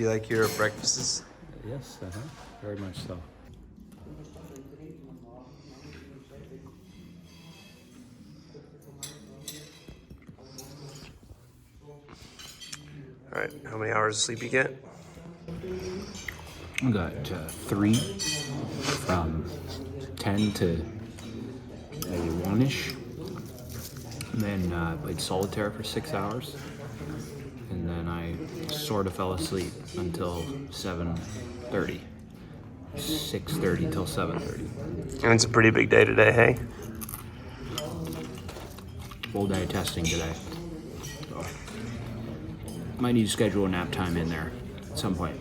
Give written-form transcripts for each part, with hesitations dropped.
you like your breakfasts? Yes, very much so. All right, how many hours of sleep you get? I got 3 from 10 to maybe 1-ish. And then I played solitaire for 6 hours. And then I sort of fell asleep until 7:30. 6:30 till 7:30. And it's a pretty big day today, hey? Full day of testing today. So, might need to schedule a nap time in there at some point.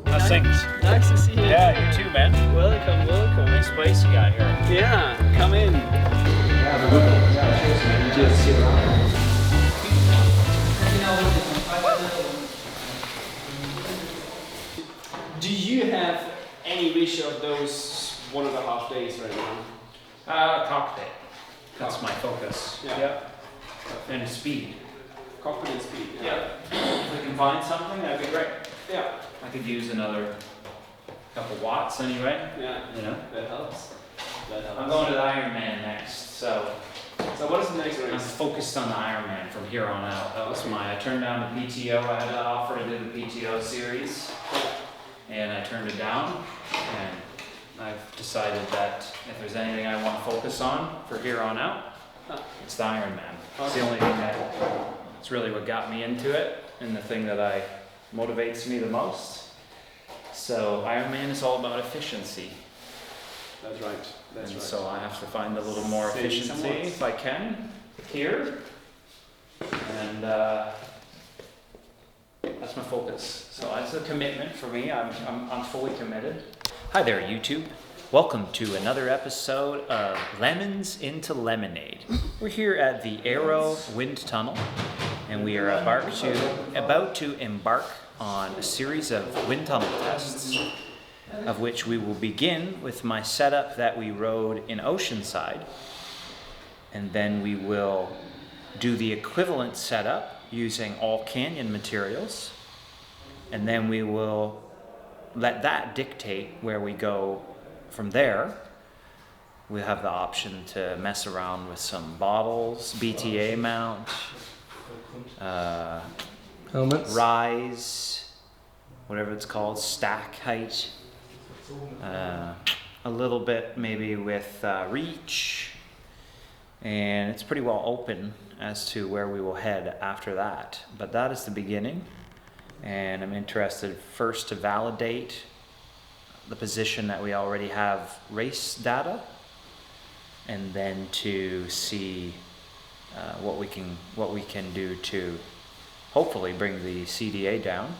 How's things? Nice to see you. Yeah, you too, man. Welcome, welcome. Nice place you got here. Yeah, come in. Do you have any wish of those 1.5 days right now? Cockpit. That's my focus. Yeah. Yep. And speed. Cockpit and speed. Yeah. If we can find something, that'd be great. Yeah. I could use another couple watts anyway. Yeah. You know. That helps. That helps. I'm going to the Ironman next, so what is the next I'm race? focused on the Ironman from here on out. That was I turned down the PTO. I had an offer to do the PTO series, and I turned it down. And I've decided that if there's anything I want to focus on for here on out, it's the Ironman. It's the only thing it's really what got me into it, and the thing that motivates me the most. So Ironman is all about efficiency. That's right. That's And right. so I have to find a little more Saving efficiency somewhat. if I can here, and that's my focus. So that's a commitment for me. I'm fully committed. Hi there, YouTube. Welcome to another episode of Lemons into Lemonade. We're here at the Aero Wind Tunnel, and we are about to embark on a series of wind tunnel tests, of which we will begin with my setup that we rode in Oceanside, and then we will do the equivalent setup using all canyon materials, and then we will let that dictate where we go from there. We have the option to mess around with some bottles, BTA mount, Helmets? rise, whatever it's called, stack height, a little bit maybe with reach, and it's pretty well open as to where we will head after that. But that is the beginning, and I'm interested first to validate the position that we already have race data, and then to see what we can do to hopefully bring the CDA down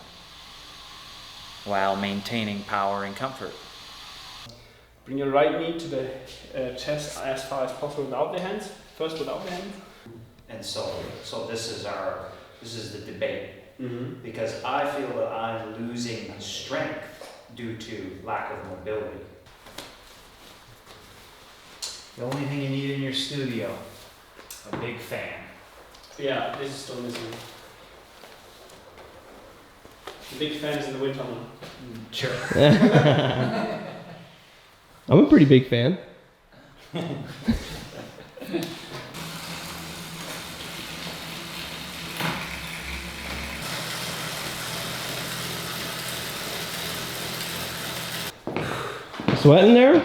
while maintaining power and comfort. Bring your right knee to the chest as far as possible without the hands. First without the hands. And so this is the debate, because I feel that I'm losing strength due to lack of mobility. The only thing you need in your studio, a big fan. Yeah, this is still missing. The big fan is in the wind tunnel. Sure. I'm a pretty big fan. Sweating there?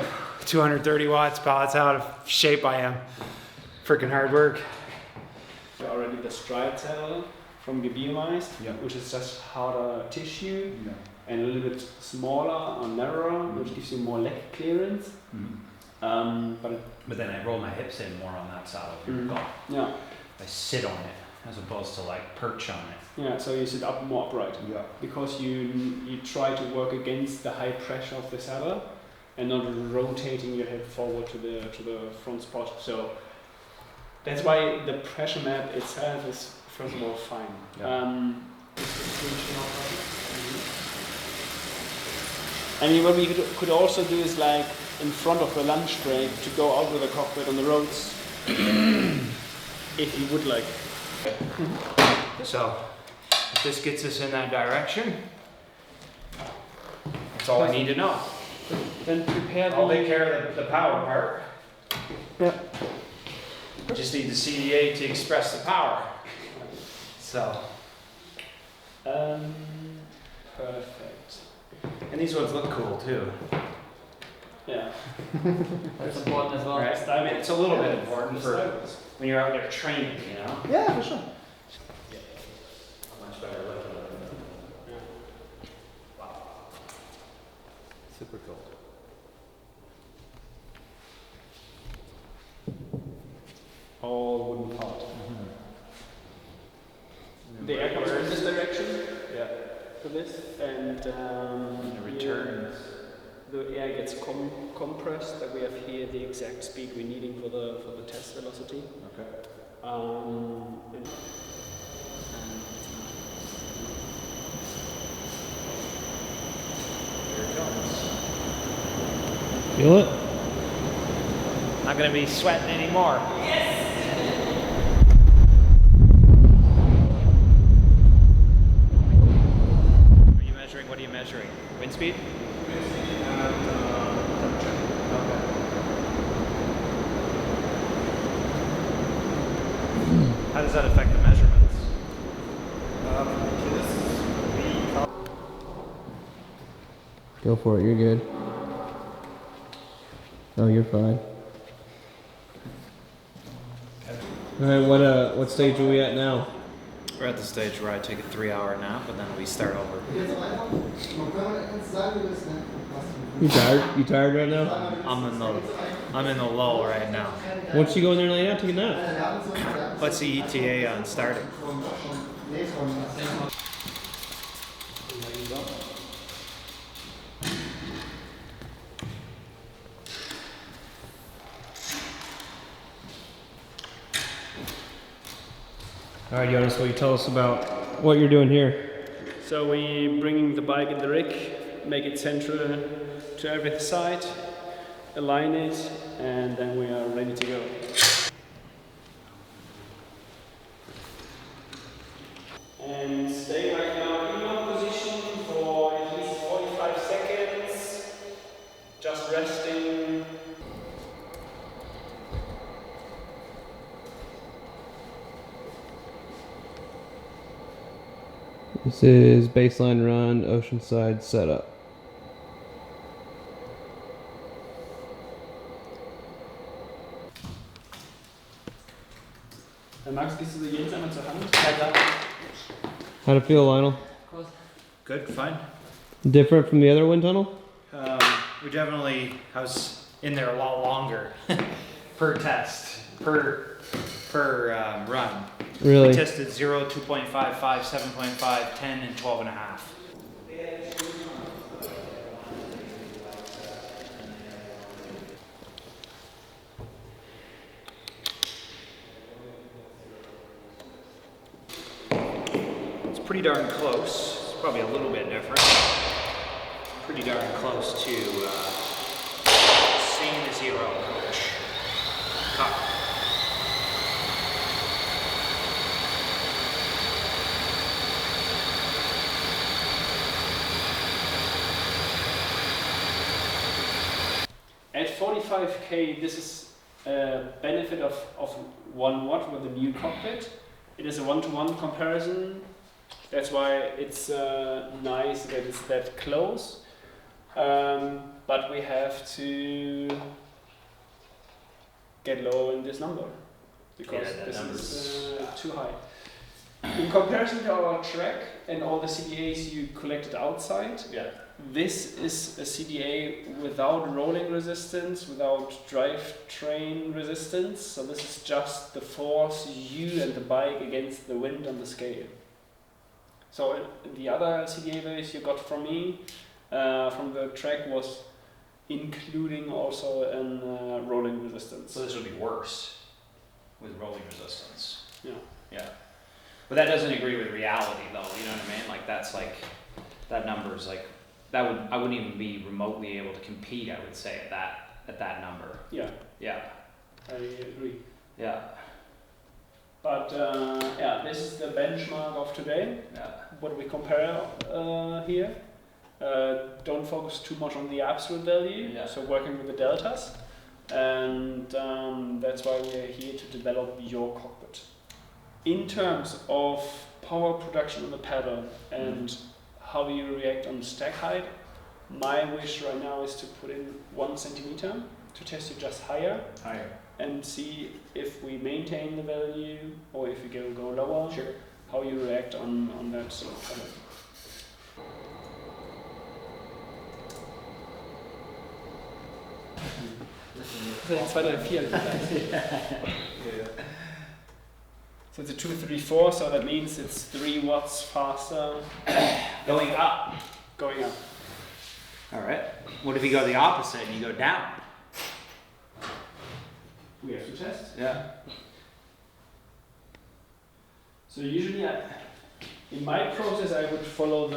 230 watts, pal. That's how out of shape I am. Freaking hard work. Already the stride saddle from Gebiomized, which is just harder tissue and a little bit smaller or narrower, which gives you more leg clearance. But then I roll my hips in more on that saddle. Yeah. I sit on it as opposed to like perch on it. Yeah, so you sit up more upright. Yeah. Because you try to work against the high pressure of the saddle and not rotating your head forward to the front spot. So that's why the pressure map itself is first of all fine. Yeah. I mean, what we could also do is like in front of the lunch break to go out with the cockpit on the roads, if you would like. So if this gets us in that direction, That's all I need to know. Then prepare I'll take care of the power part. Yeah. Just need the CDA to express the power. So. Perfect. And these ones look cool too. Yeah. That's important as well. Right? I mean, it's a little bit important for when you're out there training, you know? Yeah, for sure. Much better looking. Wow. Super cool. All wooden part. The air comes from this direction. Yeah. To this, and And it returns. the air gets compressed. That we have here the exact speed we're needing for the test velocity. Okay. And Here it comes. Feel it? Not gonna be sweating anymore. Are you measuring? What are you measuring? Wind speed? How does that affect the measurements? Go for it. You're good. Oh, you're fine. All right. What stage are we at now? We're at the stage where I take a 3-hour nap and then we start over. You tired? You tired right now? I'm in the lull right now. Why don't you go in there and lay down, take a nap? What's the ETA on starting? All right, Jonas. Will you tell us about what you're doing here? so we bringing the bike in the rig, make it central to every side, align it, and then we are ready to go. And stay right now in your position for at least 45 seconds, just resting. This is baseline run, Oceanside setup. Max, gehst du Jens einmal zur Hand? How'd it feel, Lionel? Good, fine. Different from the other wind tunnel? We definitely, I was in there a lot longer per test, per run. Really? We tested 0, 2.5, 5, 7.5, 10, and 12 and a half. It's pretty darn close. It's probably a little bit different. Pretty darn close to same as 0 approach. Cut. At 45k, this is a benefit of 1 watt with the new cockpit. It is a one-to-one comparison. That's why it's nice that it's that close. But we have to get low in this number because Yeah, that this number's is too high. In comparison to our track and all the CDAs you collected outside, Yeah. this is a CDA without rolling resistance, without drivetrain resistance. So this is just the force you and the bike against the wind on the scale. So the other CDA values you got from me, from the track, was including also a rolling resistance. So this would be worse with rolling resistance. Yeah. Yeah. But that doesn't agree with reality though, you know what I mean? Like that's like, that number's like, I wouldn't even be remotely able to compete, I would say, at that number. Yeah, Yeah. I agree. Yeah. But yeah, this is the benchmark of today. Yeah. What we compare here. Don't focus too much on the absolute value, so working with the deltas. And that's why we are here to develop your cockpit. In terms of power production on the pedal and how you react on stack height, my wish right now is to put in 1 centimeter to test it just higher. And see if we maintain the value or if we go lower, how you react on that sort of pedal. So it's a 234, so that means it's 3 watts faster. Going up. Going up. All right. What if you go the opposite and you go down? We have to test. Yeah. So usually, in my process, I would follow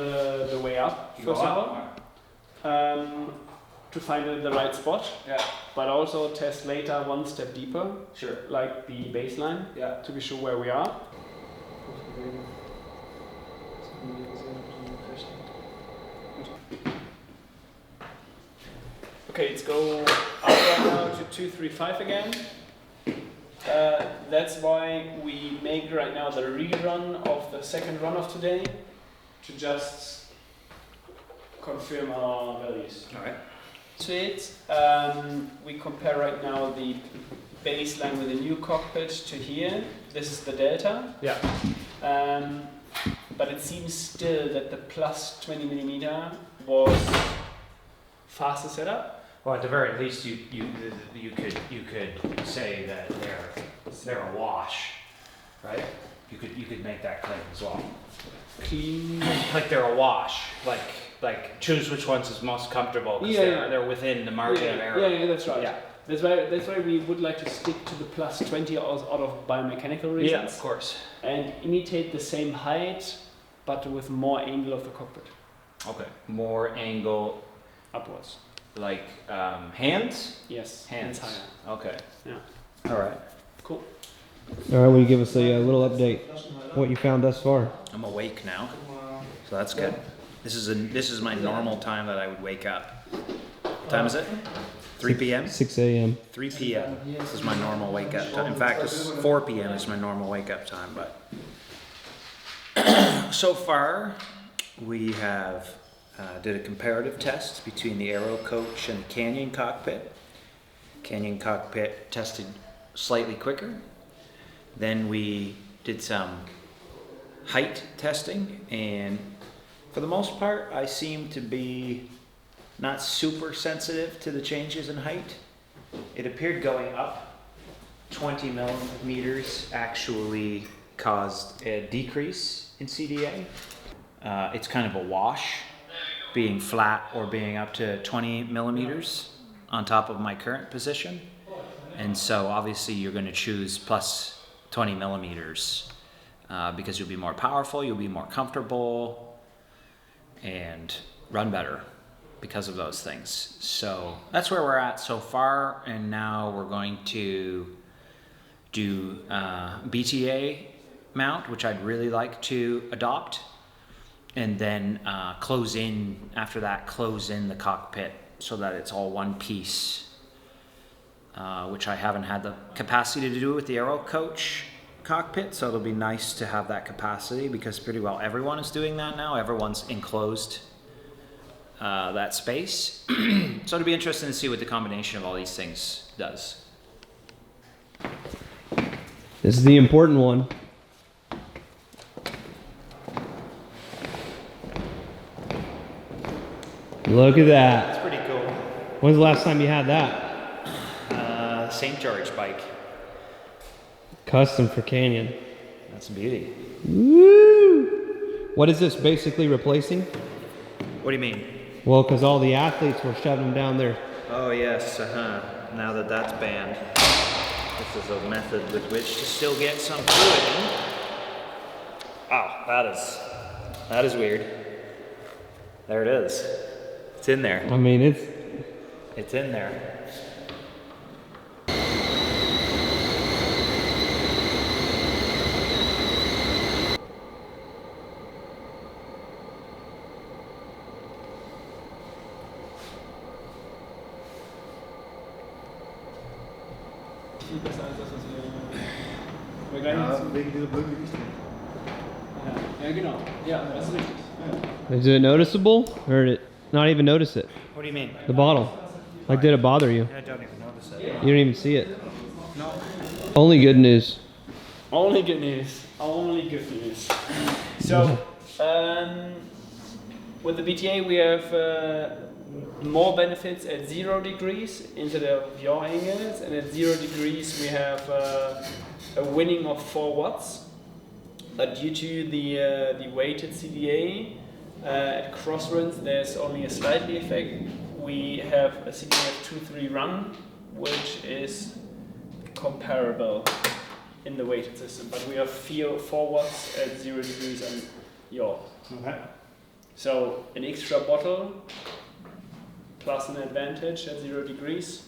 the way up You go first of up. all, to find the right spot. Yeah. But also test later 1 step deeper, Sure. like the baseline, Yeah. to be sure where we are. Okay, let's go up right now to 235 again. That's why we make right now the rerun of the second run of today to just confirm our values. All right. To it, we compare right now the baseline with the new cockpit to here. This is the delta. Yeah. But it seems still that the plus 20 millimeter was faster setup. Well, at the very least, you could say that they're a wash, right? You could make that claim as well. Clean. Like they're a wash. Like choose which one's is most comfortable because they're within the margin of error. Yeah, that's right. Yeah. That's why we would like to stick to the plus 20 out of biomechanical reasons. Yeah, of course. And imitate the same height, but with more angle of the cockpit Okay. More angle, upwards. like hands. Yes. Hands. higher. Okay. Yeah. All right. Cool. All right, will you give us a little update? What you found thus far? I'm awake now, so that's good. This is my normal time that I would wake up. What time is it? 3 p.m. 6 a.m. 3 p.m. This is my normal wake up time. In fact, this is 4 p.m. is my normal wake up time. But so far, we have did a comparative test between the Aero Coach and the Canyon Cockpit. Canyon Cockpit tested slightly quicker. Then we did some height testing, and for the most part, I seem to be not super sensitive to the changes in height. It appeared going up 20 millimeters actually caused a decrease in CDA. It's kind of a wash, being flat or being up to 20 millimeters on top of my current position. And so obviously you're going to choose plus 20 millimeters because you'll be more powerful, you'll be more comfortable, and run better because of those things. So that's where we're at so far, and now we're going to do BTA mount, which I'd really like to adopt, and then close in the cockpit so that it's all one piece, which I haven't had the capacity to do with the Aero Coach cockpit, so it'll be nice to have that capacity because pretty well everyone is doing that now. Everyone's enclosed that space. So it'll be interesting to see what the combination of all these things does. This is the important one. Look at that. That's pretty cool. When's the last time you had that? St. George bike. Custom for Canyon. That's a beauty. Woo! What is this basically replacing? What do you mean? Well, because all the athletes were shoving them down there. Oh yes, now that that's banned, this is a method with which to still get some fluid in. Oh, that is weird. There it is. It's in there. I mean, It's in there. viel besser als das, was wir gleich Ja, wegen dieser Brücke nicht mehr. ja, genau. Ja, das ist richtig. Is it noticeable, or did it not even notice it? What do you mean? The bottle. Like, did it bother you? I don't even notice it. You don't even see it. Only good news. Only good news. Only good news. So, with the BTA we have more benefits at 0 degrees instead of yaw angles, and at 0 degrees we have a winning of 4 watts. But due to the weighted CDA at cross runs, there's only a slightly effect. We have a CDA of 2-3 run, which is comparable in the weighted system, but we have 4 watts at 0 degrees and yaw. Okay. So an extra bottle plus an advantage at 0 degrees,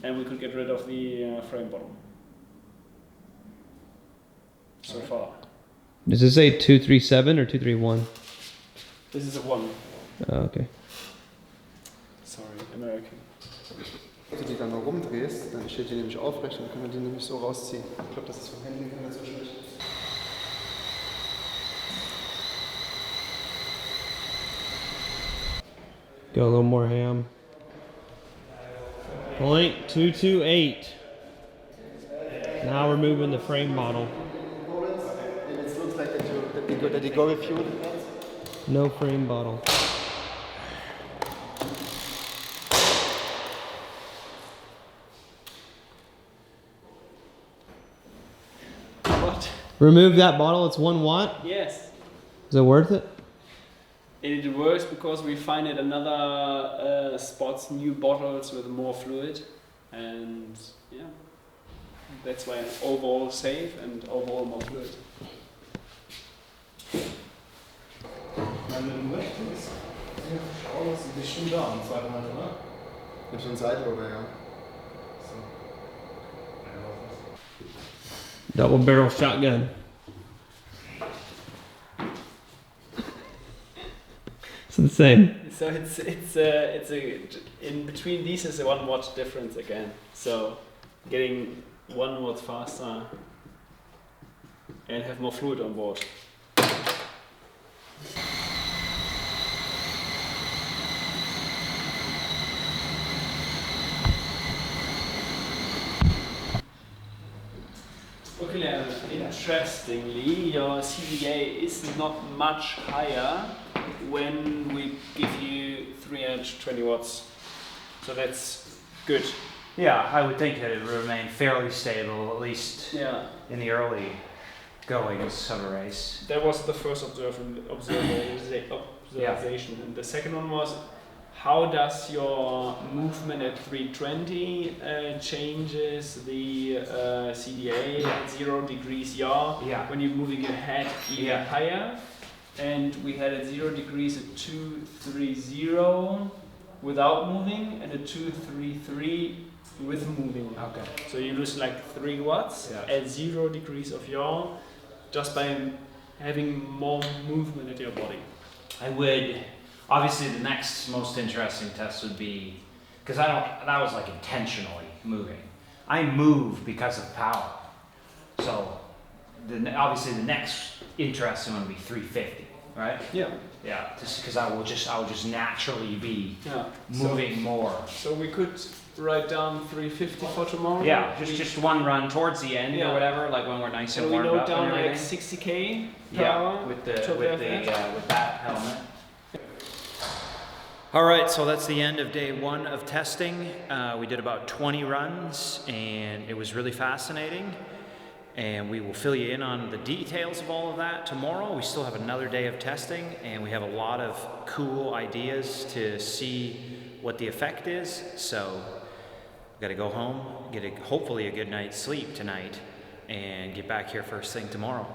and we could get rid of the frame bottle. So far. Does it say 237 or 231? This is a 1. Oh, okay. Sorry, American. Wenn du die dann noch rumdrehst, dann steht die nämlich aufrecht und dann können wir die nämlich so rausziehen. Ich glaube, das ist vom Handling her so schlecht. Go a little more ham. .228. Now we're moving the frame model. It looks like that you go with you. No frame bottle. What? Remove that bottle, it's 1 watt. Yes. Is it worth it? It works because we find it another spots new bottles with more fluid, and yeah, that's why overall safe and overall more fluid. Wenn du möchtest, schauen wir uns die bestimmt da an, zweimal, oder? Ja, schon Seitlober, ja. Double barrel shotgun. It's the same. So it's a in between these is a 1 watt difference again. So getting 1 watt faster and have more fluid on board. Okay, Lionel, interestingly, your CDA is not much higher when we give you 320 watts. So that's good. Yeah, I would think that it would remain fairly stable, at least Yeah. in the early goings of a race. That was the first observation. And the second one was, how does your movement at 320 changes the CDA at 0 degrees yaw Yeah. when you're moving your head even Yeah. higher? And we had at 0 degrees a 230 without moving and a 233 with moving. Okay. So you lose like 3 watts Yeah. at 0 degrees of yaw just by having more movement at your body. I would, obviously the next most interesting test would be, because that was like intentionally moving. I move because of power. So obviously the next interesting one would be 350, right? Yeah. Yeah, just because I will just naturally be Yeah. moving more. So we could write down 350 for tomorrow. Yeah, just one run towards the end Yeah. or whatever, like when we're nice So and we warmed note up down and like everything. 60k per Yeah, hour. with to with that helmet. All right, so that's the end of day 1 of testing. We did about 20 runs, and it was really fascinating. And we will fill you in on the details of all of that tomorrow. We still have another day of testing, and we have a lot of cool ideas to see what the effect is. So we've got to go home, get hopefully a good night's sleep tonight, and get back here first thing tomorrow.